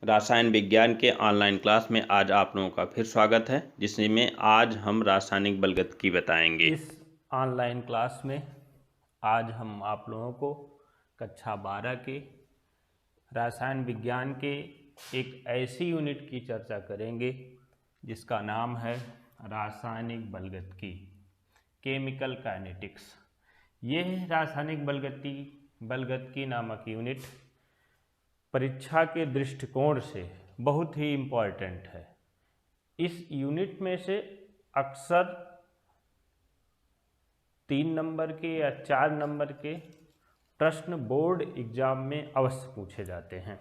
रसायन विज्ञान के ऑनलाइन क्लास में आज आप लोगों का फिर स्वागत है, जिसमें आज हम रासायनिक बलगतिकी बताएंगे। इस ऑनलाइन क्लास में आज हम आप लोगों को कक्षा 12 के रसायन विज्ञान के एक ऐसी यूनिट की चर्चा करेंगे जिसका नाम है रासायनिक बलगतिकी, केमिकल काइनेटिक्स। यह रासायनिक बलगतिकी नामक यूनिट परीक्षा के दृष्टिकोण से बहुत ही इम्पॉर्टेंट है। इस यूनिट में से अक्सर 3 नंबर के या 4 नंबर के प्रश्न बोर्ड एग्जाम में अवश्य पूछे जाते हैं।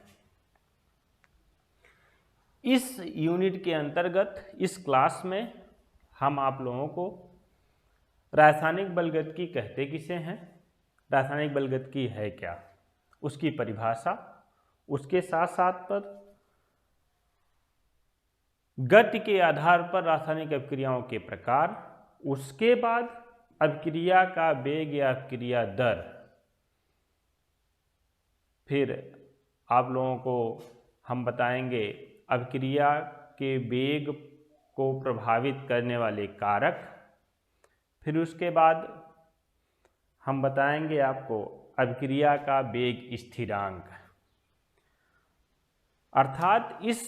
इस यूनिट के अंतर्गत इस क्लास में हम आप लोगों को रासायनिक बलगतिकी कहते किसे हैं, रासायनिक बलगतिकी है क्या, उसकी परिभाषा, उसके साथ साथ पर गति के आधार पर रासायनिक अभिक्रियाओं के प्रकार, उसके बाद अभिक्रिया का वेग या अभिक्रिया दर, फिर आप लोगों को हम बताएंगे अभिक्रिया के वेग को प्रभावित करने वाले कारक, फिर उसके बाद हम बताएंगे आपको अभिक्रिया का वेग स्थिरांक। अर्थात इस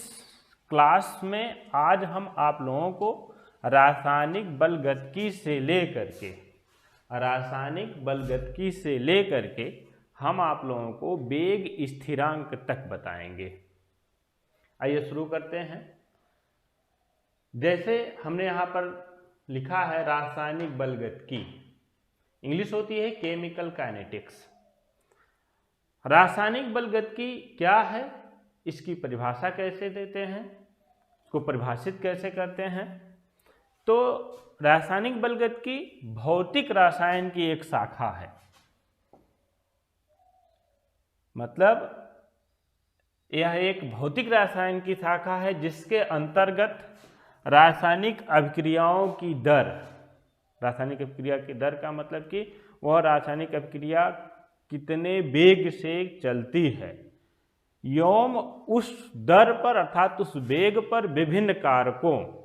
क्लास में आज हम आप लोगों को रासायनिक बलगतिकी से लेकर के हम आप लोगों को वेग स्थिरांक तक बताएंगे। आइए शुरू करते हैं। जैसे हमने यहाँ पर लिखा है रासायनिक बलगतिकी, इंग्लिश होती है केमिकल काइनेटिक्स। रासायनिक बलगतिकी क्या है, इसकी परिभाषा कैसे देते हैं, इसको परिभाषित कैसे करते हैं। तो रासायनिक बलगतिकी भौतिक रसायन की एक शाखा है। मतलब यह एक भौतिक रसायन की शाखा है जिसके अंतर्गत रासायनिक अभिक्रियाओं की दर, रासायनिक अभिक्रिया की दर का मतलब कि वह रासायनिक अभिक्रिया कितने वेग से चलती है, एवं उस दर पर अर्थात उस वेग पर विभिन्न कारकों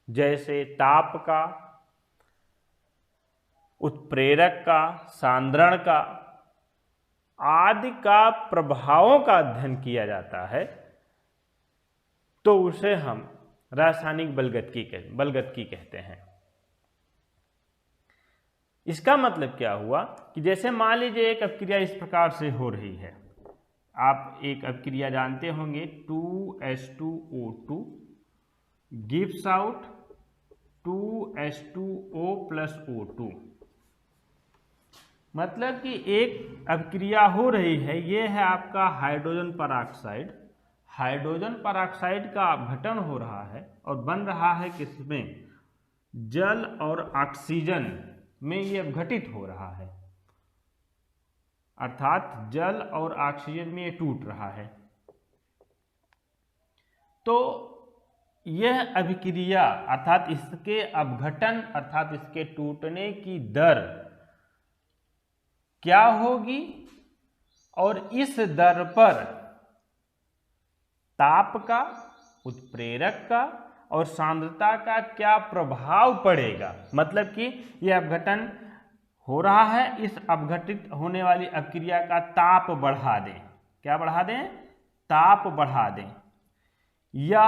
जैसे ताप का, उत्प्रेरक का, सांद्रण का आदि का प्रभावों का अध्ययन किया जाता है, तो उसे हम रासायनिक बलगतिकी कहते हैं। इसका मतलब क्या हुआ कि जैसे मान लीजिए एक अभिक्रिया इस प्रकार से हो रही है। आप एक अभिक्रिया जानते होंगे 2H2O2 gives out 2H2O + O2। मतलब कि एक अभिक्रिया हो रही है, ये है आपका हाइड्रोजन परऑक्साइड। हाइड्रोजन परऑक्साइड का अपघटन हो रहा है और बन रहा है किसमें, जल और ऑक्सीजन में ये अपघटित हो रहा है, अर्थात जल और ऑक्सीजन में ये टूट रहा है। तो यह अभिक्रिया अर्थात इसके अपघटन अर्थात इसके टूटने की दर क्या होगी, और इस दर पर ताप का, उत्प्रेरक का और सांद्रता का क्या प्रभाव पड़ेगा। मतलब कि यह अपघटन हो रहा है, इस अपघटित होने वाली अभिक्रिया का ताप बढ़ा दें, क्या बढ़ा दें, ताप बढ़ा दें, या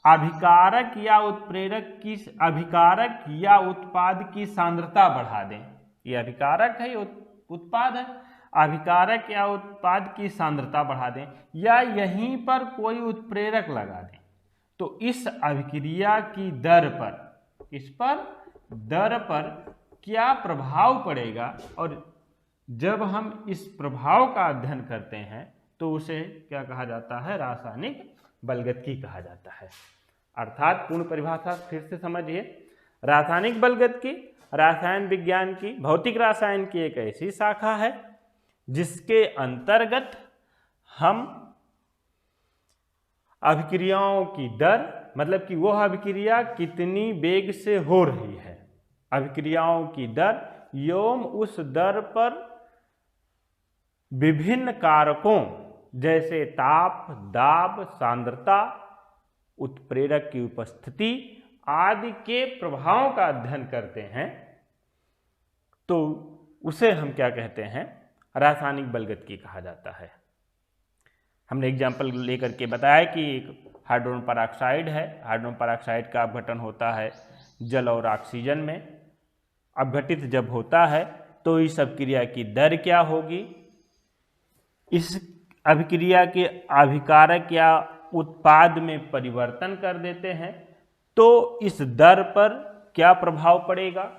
अभिकारक या उत्प्रेरक की अभिकारक या उत्पाद की सांद्रता बढ़ा दें। यह अभिकारक है, ये उत्पाद है, अभिकारक या उत्पाद की सांद्रता बढ़ा दें, या यहीं पर कोई उत्प्रेरक लगा दें। तो इस अभिक्रिया की दर पर, इस पर दर पर क्या प्रभाव पड़ेगा, और जब हम इस प्रभाव का अध्ययन करते हैं तो उसे क्या कहा जाता है, रासायनिक बलगतिकी कहा जाता है। अर्थात पूर्ण परिभाषा फिर से समझिए, रासायनिक बलगतिकी रसायन विज्ञान की, भौतिक रसायन की एक ऐसी शाखा है जिसके अंतर्गत हम अभिक्रियाओं की दर, मतलब कि वह अभिक्रिया कितनी वेग से हो रही है, अभिक्रियाओं की दर एवं उस दर पर विभिन्न कारकों जैसे ताप, दाब, सांद्रता, उत्प्रेरक की उपस्थिति आदि के प्रभावों का अध्ययन करते हैं तो उसे हम क्या कहते हैं, रासायनिक बलगतिकी कहा जाता है। हमने एग्जाम्पल लेकर के बताया कि एक हाइड्रोजन पेरोक्साइड है, हाइड्रोजन पेरोक्साइड का अपघटन होता है जल और ऑक्सीजन में। अपघटित जब होता है तो इस अभिक्रिया की दर क्या होगी, इस अभिक्रिया के अभिकारक या उत्पाद में परिवर्तन कर देते हैं तो इस दर पर क्या प्रभाव पड़ेगा,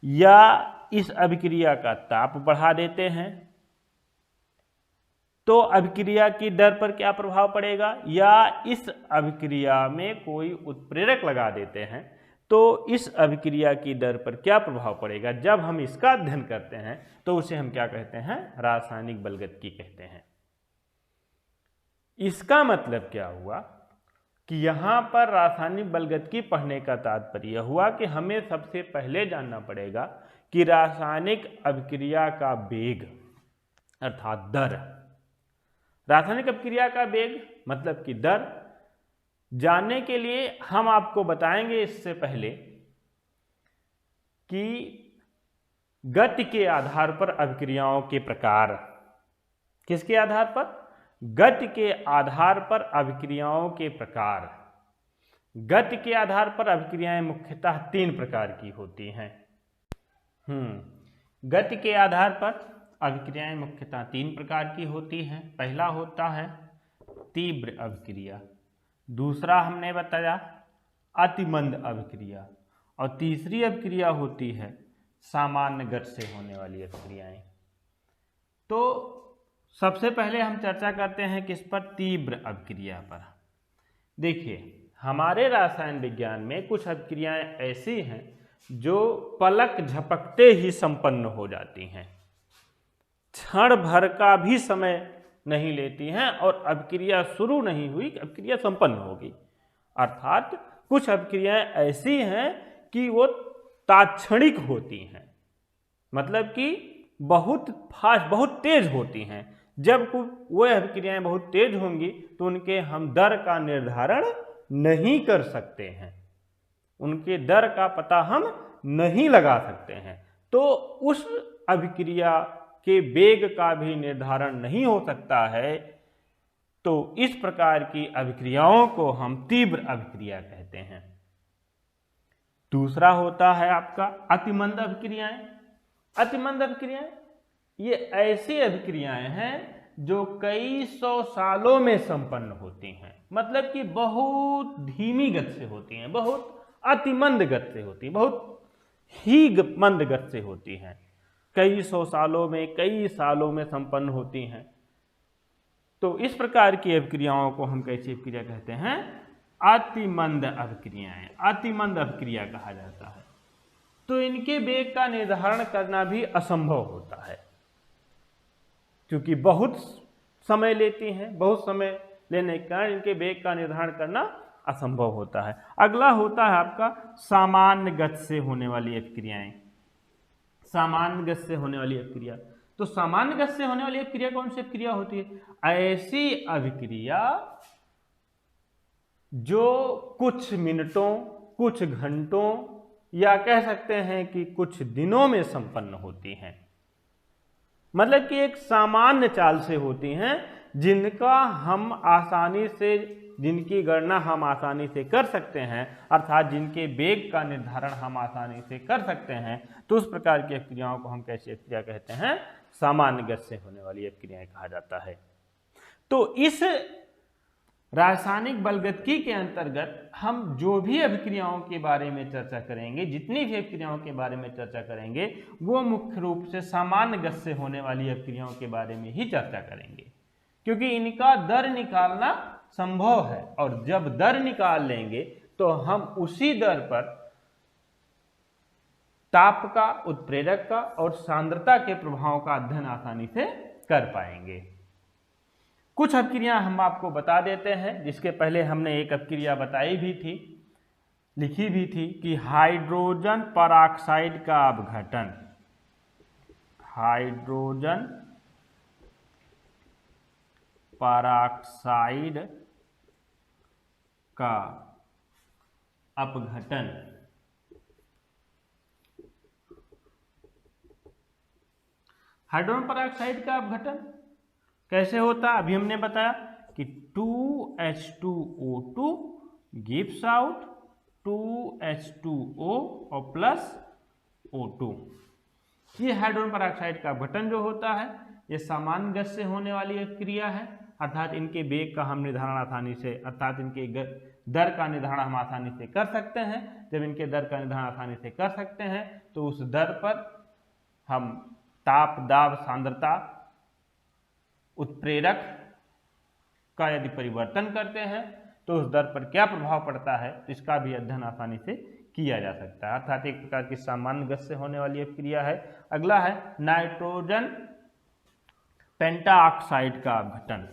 या इस अभिक्रिया का ताप बढ़ा देते हैं तो अभिक्रिया की दर पर क्या प्रभाव पड़ेगा, या इस अभिक्रिया में कोई उत्प्रेरक लगा देते हैं तो इस अभिक्रिया की दर पर क्या प्रभाव पड़ेगा। जब हम इसका अध्ययन करते हैं तो उसे हम क्या कहते हैं, रासायनिक बलगतिकी कहते हैं। इसका मतलब क्या हुआ कि यहाँ पर रासायनिक बलगतिकी पढ़ने का तात्पर्य हुआ कि हमें सबसे पहले जानना पड़ेगा कि रासायनिक अभिक्रिया का वेग अर्थात दर, रासायनिक अभिक्रिया का वेग मतलब कि दर जानने के लिए हम आपको बताएंगे इससे पहले कि गति के आधार पर अभिक्रियाओं के प्रकार। किसके आधार पर, गति के आधार पर अभिक्रियाओं के प्रकार। गति के आधार पर अभिक्रियाएं मुख्यतः 3 प्रकार की होती हैं। गति के आधार पर अभिक्रियाएं मुख्यतः 3 प्रकार की होती हैं। पहला होता है तीव्र अभिक्रिया, दूसरा हमने बताया अतिमंद अभिक्रिया, और तीसरी अभिक्रिया होती है सामान्य गति से होने वाली अभिक्रियाएं। तो सबसे पहले हम चर्चा करते हैं किस पर, तीव्र अभिक्रिया पर। देखिए हमारे रसायन विज्ञान में कुछ अभिक्रियाएं ऐसी हैं जो पलक झपकते ही संपन्न हो जाती हैं, क्षण भर का भी समय नहीं लेती हैं और अभिक्रिया शुरू नहीं हुई अभिक्रिया संपन्न होगी। अर्थात कुछ अभिक्रियाएं ऐसी हैं कि वो तात्क्षणिक होती हैं, मतलब कि बहुत फास्ट, बहुत तेज होती हैं। जब वो अभिक्रियाएं बहुत तेज होंगी तो उनके हम दर का निर्धारण नहीं कर सकते हैं, उनके दर का पता हम नहीं लगा सकते हैं, तो उस अभिक्रिया के वेग का भी निर्धारण नहीं हो सकता है। तो इस प्रकार की अभिक्रियाओं को हम तीव्र अभिक्रिया कहते हैं। दूसरा होता है आपका अतिमंद अभिक्रियाएं। अतिमंद अभिक्रियाएं ये ऐसी अभिक्रियाएं हैं जो कई सौ सालों में संपन्न होती हैं, मतलब कि बहुत धीमी गति से होती हैं, बहुत अतिमंद गति से होती हैं, बहुत ही मंद गति से होती हैं, कई सौ सालों में, कई सालों में संपन्न होती हैं। तो इस प्रकार की अभिक्रियाओं को हम कैसी अभिक्रिया कहते हैं, अतिमंद अभिक्रियाएं, अतिमंद अभिक्रिया कहा जाता है। तो इनके वेग का निर्धारण करना भी असंभव होता है क्योंकि बहुत समय लेती हैं, बहुत समय लेने के कारण इनके वेग का निर्धारण करना असंभव होता है। अगला होता है आपका सामान्य गति से होने वाली अभिक्रियाएं। सामान्य गति से होने वाली अभिक्रिया, तो सामान्य गति से होने वाली अभिक्रिया कौन सी अभिक्रिया होती है, ऐसी अभिक्रिया जो कुछ मिनटों, कुछ घंटों या कह सकते हैं कि कुछ दिनों में संपन्न होती हैं, मतलब कि एक सामान्य चाल से होती हैं जिनका हम आसानी से, जिनकी गणना हम आसानी से कर सकते हैं, अर्थात जिनके वेग का निर्धारण हम आसानी से कर सकते हैं। तो उस प्रकार की अभिक्रियाओं को हम कैसी अभिक्रिया कहते हैं, सामान्य गति से होने वाली अभिक्रियाएं कहा जाता है। तो इस रासायनिक बलगतिकी के अंतर्गत हम जो भी अभिक्रियाओं के बारे में चर्चा करेंगे, जितनी भी अभिक्रियाओं के बारे में चर्चा करेंगे, वो मुख्य रूप से सामान्य गति से होने वाली अभिक्रियाओं के बारे में ही चर्चा करेंगे, क्योंकि इनका दर निकालना संभव है, और जब दर निकाल लेंगे तो हम उसी दर पर ताप का, उत्प्रेरक का और सांद्रता के प्रभाव का अध्ययन आसानी से कर पाएंगे। कुछ अभिक्रियां हम आपको बता देते हैं, जिसके पहले हमने एक अभिक्रिया बताई भी थी, लिखी भी थी कि हाइड्रोजन पेरोक्साइड का अपघटन, हाइड्रोजन पेरोक्साइड का अपघटन हाइड्रोजन पेरोक्साइड का अपघटन कैसे होता है? अभी हमने बताया कि 2H2O2 गिव्स आउट 2H2O और प्लस O2। ये हाइड्रोजन पेरोक्साइड का अपघटन जो होता है ये सामान्य गैस से होने वाली एक क्रिया है, अर्थात इनके वेग का हम निर्धारण आसानी से, अर्थात इनके दर का निर्धारण हम आसानी से कर सकते हैं। जब इनके दर का निर्धारण आसानी से कर सकते हैं तो उस दर पर हम ताप, दाब, सांद्रता, उत्प्रेरक का यदि परिवर्तन करते हैं तो उस दर पर क्या प्रभाव पड़ता है, इसका भी अध्ययन आसानी से किया जा सकता है। अर्थात एक प्रकार की सामान्य गैस से होने वाली एक क्रिया है। अगला है नाइट्रोजन पेंटाऑक्साइड का अपघटन।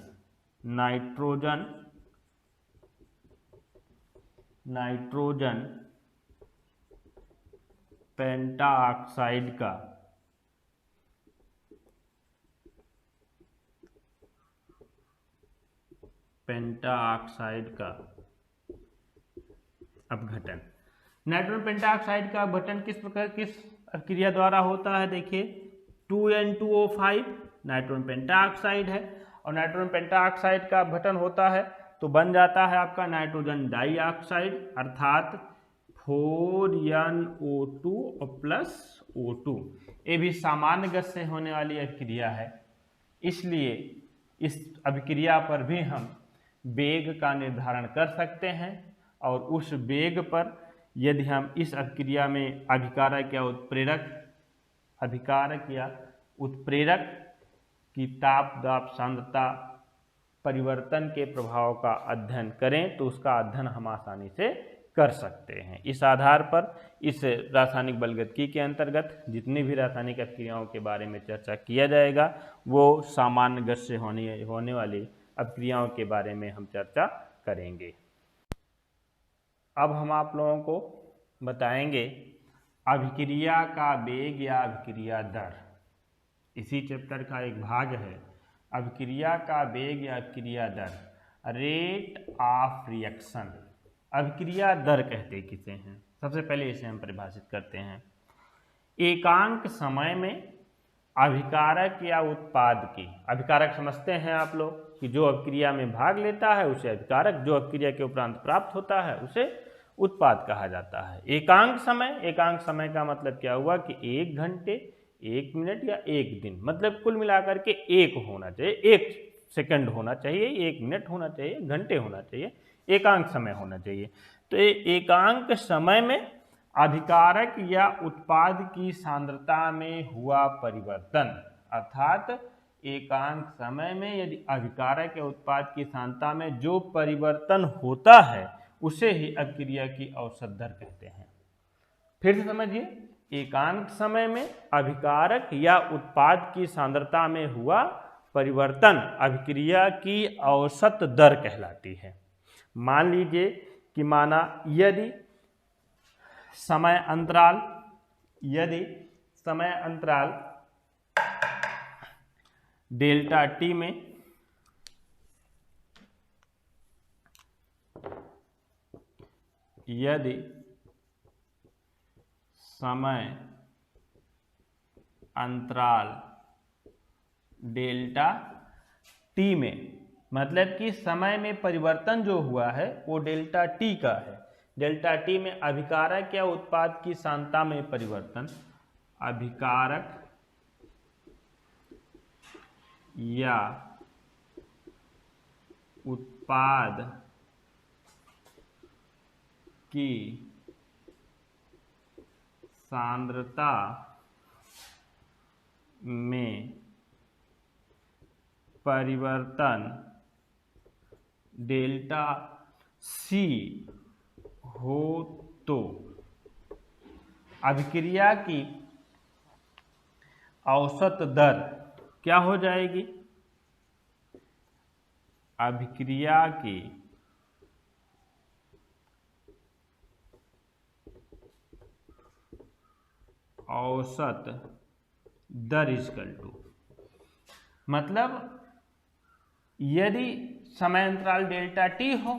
नाइट्रोजन पेंटाऑक्साइड का अपघटन। नाइट्रोजन पेंटाऑक्साइड का अपघटन किस प्रकार किस क्रिया द्वारा होता है? देखिए 2N2O5 नाइट्रोजन पेंटाऑक्साइड है और नाइट्रोजन पेंटाऑक्साइड का अपघटन होता है तो बन जाता है आपका नाइट्रोजन डाइऑक्साइड, अर्थात 4NO2 और प्लस O2। ये भी सामान्य गैस से होने वाली एक क्रिया है, इसलिए इस अभिक्रिया पर भी हम वेग का निर्धारण कर सकते हैं और उस वेग पर यदि हम इस अभिक्रिया में अभिकारक या उत्प्रेरक की ताप, दाब, सांद्रता परिवर्तन के प्रभाव का अध्ययन करें तो उसका अध्ययन हम आसानी से कर सकते हैं। इस आधार पर इस रासायनिक बलगतिकी के अंतर्गत जितनी भी रासायनिक अभिक्रियाओं के बारे में चर्चा किया जाएगा वो सामान्य गैस से होने वाली अभिक्रियाओं के बारे में हम चर्चा करेंगे। अब हम आप लोगों को बताएंगे अभिक्रिया का वेग या अभिक्रिया दर। इसी चैप्टर का एक भाग है अभिक्रिया का वेग या अभिक्रिया दर, रेट ऑफ रिएक्शन। अभिक्रिया दर कहते किसे हैं? सबसे पहले इसे हम परिभाषित करते हैं। एकांक समय में अभिकारक या उत्पाद की, अभिकारक समझते हैं आप लोग कि जो अभिक्रिया में भाग लेता है उसे अभिकारक, जो अभिक्रिया के उपरांत प्राप्त होता है उसे उत्पाद कहा जाता है। एकांक समय का मतलब क्या हुआ कि 1 घंटे, 1 मिनट या 1 दिन, मतलब कुल मिलाकर के 1 होना चाहिए, 1 सेकंड होना चाहिए, 1 मिनट होना चाहिए, घंटे होना चाहिए, एकांक समय होना चाहिए। तो एकांक समय में अभिकारक या उत्पाद की सांद्रता में हुआ परिवर्तन, अर्थात एकांक समय में यदि अभिकारक या उत्पाद की सांद्रता में जो परिवर्तन होता है उसे ही अभिक्रिया की औसत दर कहते हैं। फिर से समझिए, एकांक समय में अभिकारक या उत्पाद की सांद्रता में हुआ परिवर्तन अभिक्रिया की औसत दर कहलाती है। मान लीजिए कि माना यदि समय अंतराल डेल्टा टी में यदि समय अंतराल डेल्टा टी में, मतलब कि समय में परिवर्तन जो हुआ है वो डेल्टा टी का है। डेल्टा टी में अभिकारक या उत्पाद की सांद्रता में परिवर्तन, अभिकारक या उत्पाद की सांद्रता में परिवर्तन डेल्टा सी हो तो अभिक्रिया की औसत दर क्या हो जाएगी? अभिक्रिया की औसत दर इक्वल टू, मतलब यदि समय अंतराल डेल्टा टी हो,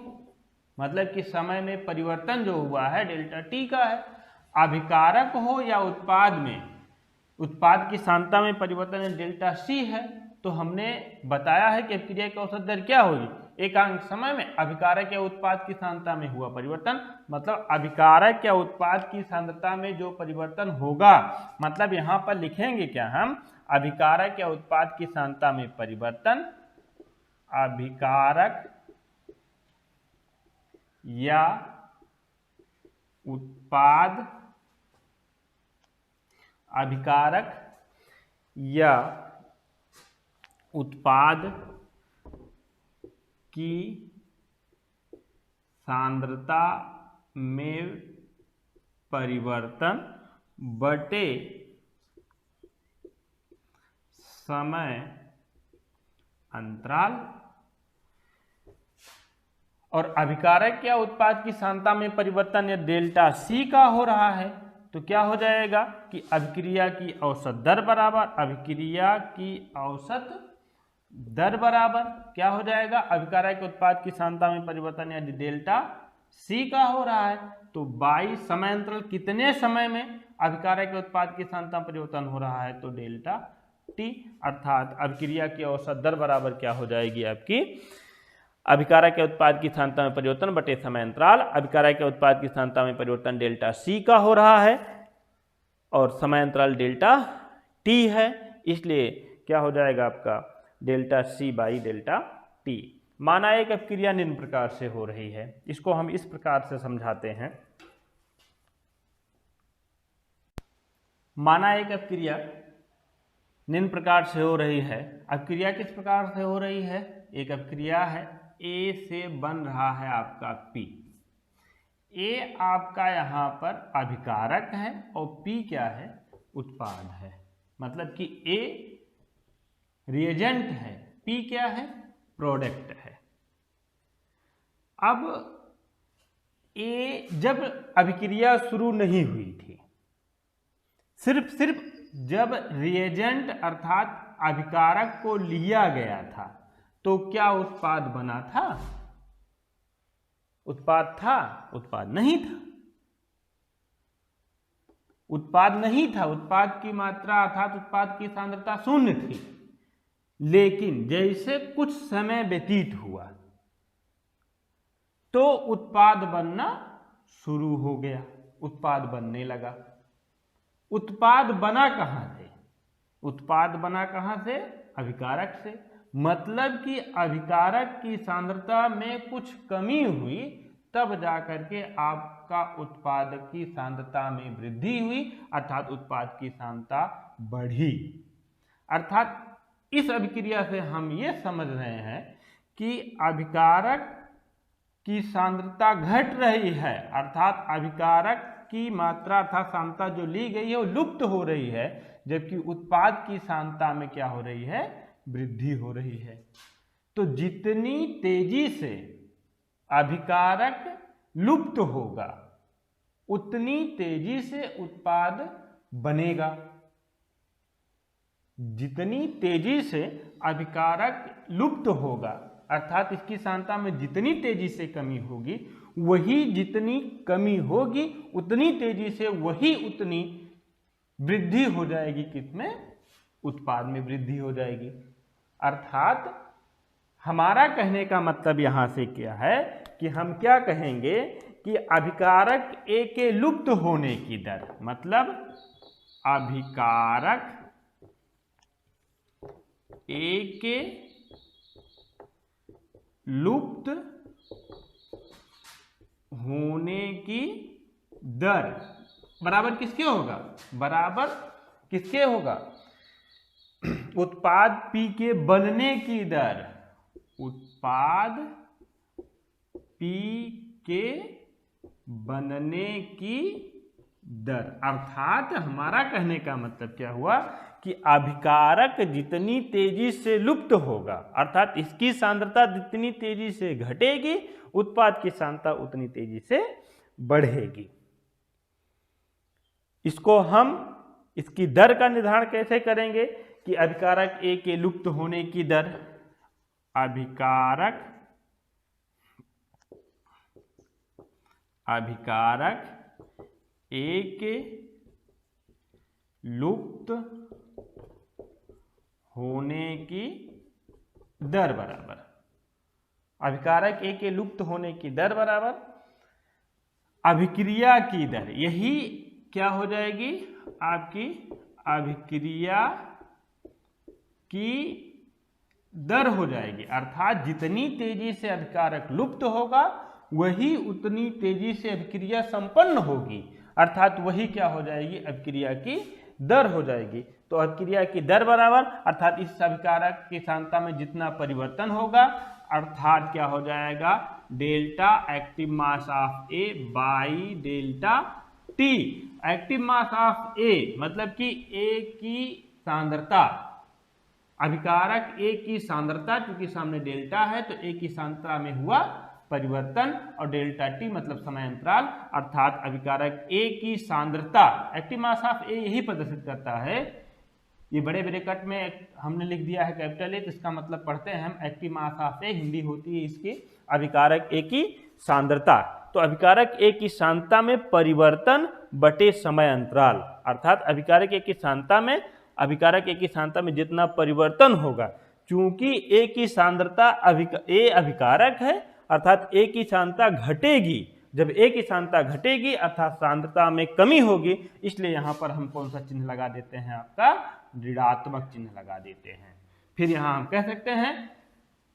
मतलब कि समय में परिवर्तन जो हुआ है डेल्टा टी का है, अभिकारक हो या उत्पाद में, उत्पाद की सांद्रता में परिवर्तन डेल्टा सी है, तो हमने बताया है कि अभिक्रिया की औसत दर क्या होगी, एकांक समय में अभिकारक या उत्पाद की सांद्रता में हुआ परिवर्तन, मतलब अभिकारक या उत्पाद की सांद्रता में जो परिवर्तन होगा, मतलब यहां पर लिखेंगे क्या हम, अभिकारक या उत्पाद की सांद्रता में परिवर्तन, अभिकारक या उत्पाद, अभिकारक या उत्पाद की सांद्रता में परिवर्तन बटे समय अंतराल। और अभिकारक या उत्पाद की सांद्रता में परिवर्तन या डेल्टा सी का हो रहा है, तो क्या हो जाएगा कि अभिक्रिया की औसत दर बराबर, अभिक्रिया की औसत दर बराबर क्या हो जाएगा, अभिकारक के उत्पाद की सांद्रता में परिवर्तन यदि डेल्टा सी का हो रहा है, तो बाई समय अंतराल कितने समय में अभिकारक के उत्पाद की सांद्रता में परिवर्तन हो रहा है, तो डेल्टा टी, अर्थात अभिक्रिया की औसत दर बराबर क्या हो जाएगी आपकी, अभिकारक के उत्पाद की सांद्रता में परिवर्तन बटे समय अंतराल। अभिकारक के उत्पाद की सांद्रता में परिवर्तन डेल्टा सी का हो रहा है और समय अंतराल डेल्टा टी है, इसलिए क्या हो जाएगा आपका delta C by delta T. माना एक अभिक्रिया निम्न प्रकार से हो रही है, इसको हम इस प्रकार से समझाते हैं। माना एक अभिक्रिया निम्न प्रकार से हो रही है, अभिक्रिया किस प्रकार से हो रही है, एक अभिक्रिया है ए से बन रहा है आपका पी, ए आपका यहाँ पर अभिकारक है और पी क्या है, उत्पाद है, मतलब कि ए रिएजेंट है, पी क्या है, प्रोडक्ट है। अब ए जब अभिक्रिया शुरू नहीं हुई थी, सिर्फ जब रिएजेंट अर्थात अभिकारक को लिया गया था, तो क्या उत्पाद बना था, उत्पाद था, उत्पाद नहीं था, उत्पाद नहीं था, उत्पाद की मात्रा अर्थात उत्पाद की सांद्रता शून्य थी। लेकिन जैसे कुछ समय व्यतीत हुआ तो उत्पाद बनना शुरू हो गया, उत्पाद बनने लगा। उत्पाद बना कहां से, उत्पाद बना कहां से, अभिकारक से, मतलब कि अभिकारक की सांद्रता में कुछ कमी हुई, तब जाकर के आपका उत्पाद की सांद्रता में वृद्धि हुई, अर्थात उत्पाद की सांद्रता बढ़ी। अर्थात इस अभिक्रिया से हम ये समझ रहे हैं कि अभिकारक की सांद्रता घट रही है, अर्थात अभिकारक की मात्रा अर्थात सांद्रता जो ली गई है वो लुप्त हो रही है, जबकि उत्पाद की सांद्रता में क्या हो रही है, वृद्धि हो रही है। तो जितनी तेजी से अभिकारक लुप्त होगा उतनी तेजी से उत्पाद बनेगा। जितनी तेजी से अभिकारक लुप्त होगा अर्थात इसकी सांद्रता में जितनी तेजी से कमी होगी, वही जितनी कमी होगी उतनी तेजी से वही उतनी वृद्धि हो जाएगी, किसमें, उत्पाद में वृद्धि हो जाएगी। अर्थात हमारा कहने का मतलब यहां से क्या है कि हम क्या कहेंगे कि अभिकारक ए के लुप्त होने की दर, मतलब अभिकारक ए के लुप्त होने की दर बराबर किसके होगा, बराबर किसके होगा, उत्पाद पी के बनने की दर, उत्पाद पी के बनने की दर। अर्थात हमारा कहने का मतलब क्या हुआ कि अभिकारक जितनी तेजी से लुप्त होगा अर्थात इसकी सांद्रता जितनी तेजी से घटेगी, उत्पाद की सांद्रता उतनी तेजी से बढ़ेगी। इसको हम इसकी दर का निर्धारण कैसे करेंगे कि अभिकारक ए के लुप्त होने की दर, अभिकारक ए के लुप्त होने की दर बराबर, अभिकारक ए के लुप्त होने की दर बराबर अभिक्रिया की दर, यही क्या हो जाएगी आपकी अभिक्रिया की दर हो जाएगी। अर्थात जितनी तेजी से अभिकारक लुप्त होगा वही उतनी तेजी से अभिक्रिया संपन्न होगी, अर्थात वही क्या हो जाएगी अभिक्रिया की दर हो जाएगी। तो अभिक्रिया की दर बराबर अर्थात इस अभिकारक की सांद्रता में जितना परिवर्तन होगा अर्थात क्या हो जाएगा delta active mass of A by delta t. Active mass of A मतलब कि ए की सांद्रता, अभिकारक ए की सांद्रता, क्योंकि सामने डेल्टा है तो ए की सांद्रता में हुआ परिवर्तन, और डेल्टा टी मतलब समय अंतराल, अर्थात अभिकारक ए की सांद्रता, एक्टिव मास ऑफ ए यही प्रदर्शित करता है। ये बड़े ब्रैकेट में हमने लिख दिया है कैपिटल ए, तो इसका मतलब पढ़ते हैं हम एक्टिव मास ऑफ ए, हिंदी होती है इसकी अभिकारक ए की सांद्रता। तो अभिकारक ए की सांद्रता में परिवर्तन बटे समय अंतराल, अर्थात अभिकारक ए की सांद्रता में, अभिकारक ए की सांद्रता में जितना परिवर्तन होगा, चूंकि ए की सांद्रता ए अभिकारक है अर्थात ए की सांद्रता घटेगी, जब ए की सांद्रता घटेगी अर्थात सांद्रता में कमी होगी, इसलिए यहाँ पर हम कौन सा चिन्ह लगा देते हैं आपका ऋणात्मक चिन्ह लगा देते हैं। फिर यहाँ हम कह सकते हैं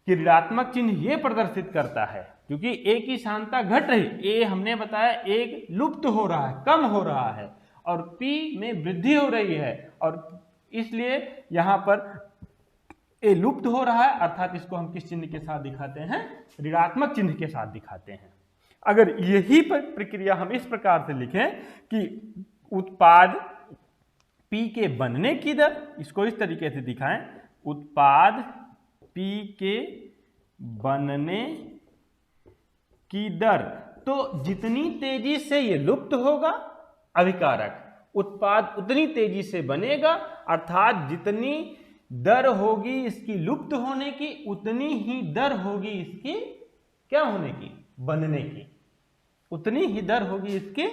कि ऋणात्मक चिन्ह ये प्रदर्शित करता है क्योंकि ए की सांद्रता घट रही, ए हमने बताया एक लुप्त हो रहा है, कम हो रहा है, और पी में वृद्धि हो रही है, और इसलिए यहाँ पर ए लुप्त हो रहा है, अर्थात इसको हम किस चिन्ह के साथ दिखाते हैं ऋणात्मक चिन्ह के साथ दिखाते हैं। अगर यही प्रक्रिया हम इस प्रकार से लिखें कि उत्पाद P के बनने की दर, इसको इस तरीके से दिखाएं, उत्पाद P के बनने की दर, तो जितनी तेजी से ये लुप्त होगा अभिकारक, उत्पाद उतनी तेजी से बनेगा, अर्थात जितनी दर होगी इसकी लुप्त होने की उतनी ही दर होगी इसकी क्या होने की, बनने की, उतनी ही दर होगी इसके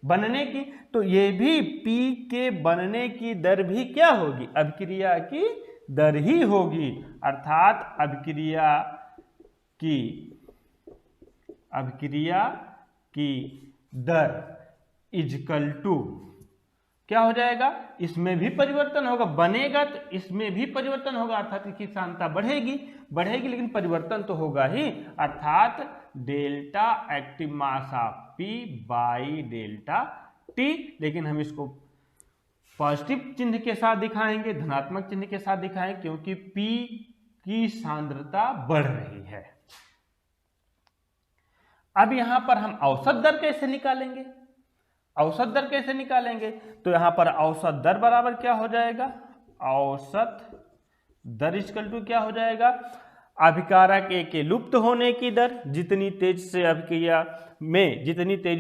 बनने की। तो ये भी P के बनने की दर भी क्या होगी, अभिक्रिया की दर ही होगी, अर्थात अभिक्रिया की दर इजकल टू क्या हो जाएगा, इसमें भी परिवर्तन होगा, बनेगा तो इसमें भी परिवर्तन होगा, अर्थात इसकी सांद्रता बढ़ेगी लेकिन परिवर्तन तो होगा ही, अर्थात delta active mass of P by delta T। लेकिन हम इसको पॉजिटिव चिन्ह के साथ दिखाएंगे, धनात्मक चिन्ह के साथ दिखाएंगे, क्योंकि P की सांद्रता बढ़ रही है। अब यहां पर हम औसत दर कैसे निकालेंगे, औसत दर कैसे निकालेंगे, तो यहां पर औसत दर बराबर क्या हो जाएगा, औसत दर इक्वल टू क्या हो जाएगा, अभिकारक ए के लुप्त होने की दर, जितनी तेजी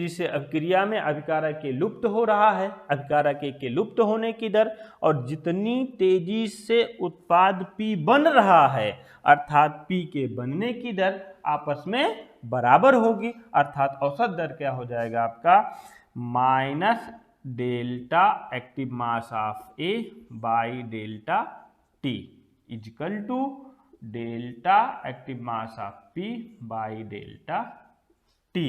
से अभिक्रिया में अभिकारक ए लुप्त हो रहा है, अभिकारक ए के लुप्त होने की दर, और जितनी तेजी से उत्पाद P बन रहा है अर्थात P के बनने की दर आपस में बराबर होगी, अर्थात औसत दर क्या हो जाएगा आपका minus delta active mass of A by delta T equal to delta active mass of P by delta T.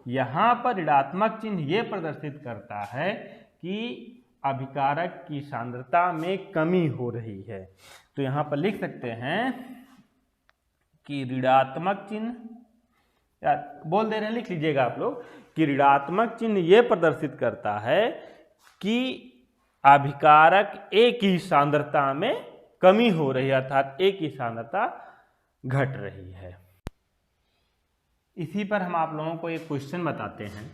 यहाँ पर ऋणात्मक चिन्ह ये प्रदर्शित करता है कि अभिकारक की सांद्रता में कमी हो रही है। तो यहाँ पर लिख सकते हैं कि ऋणात्मक चिन्ह, या बोल दे रहे हैं, लिख लीजिएगा आप लोग कि ऋणात्मक चिन्ह ये प्रदर्शित करता है कि अभिकारक ए की सांद्रता में कमी हो रही है, अर्थात ए की सांद्रता घट रही है। इसी पर हम आप लोगों को एक क्वेश्चन बताते हैं।